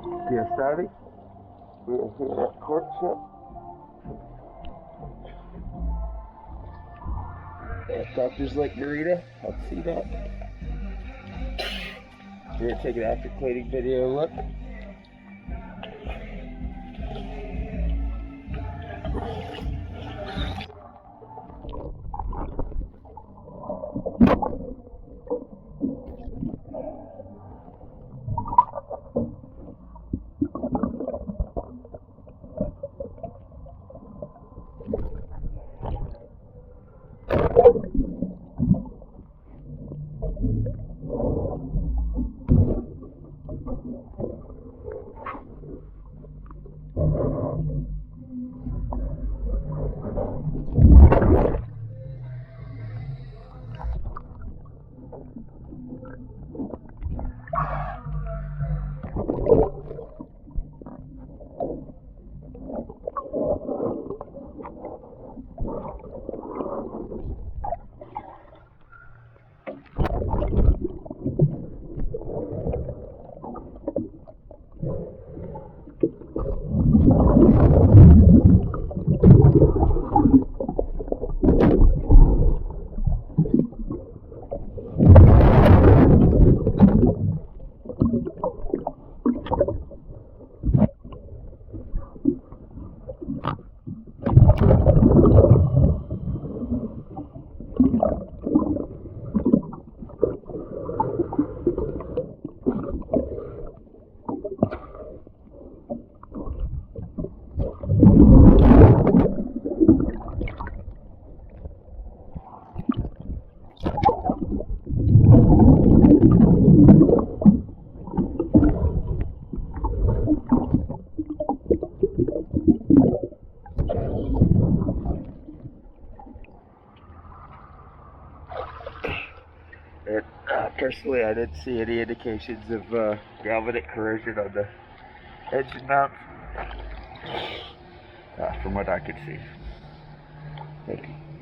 Dear Study, we are here at Courtship. Doctors like Marita, let's see that. We're going to take an after cleaning video look. And, personally, I didn't see any indications of galvanic corrosion on the engine mounts, from what I could see. Thank you.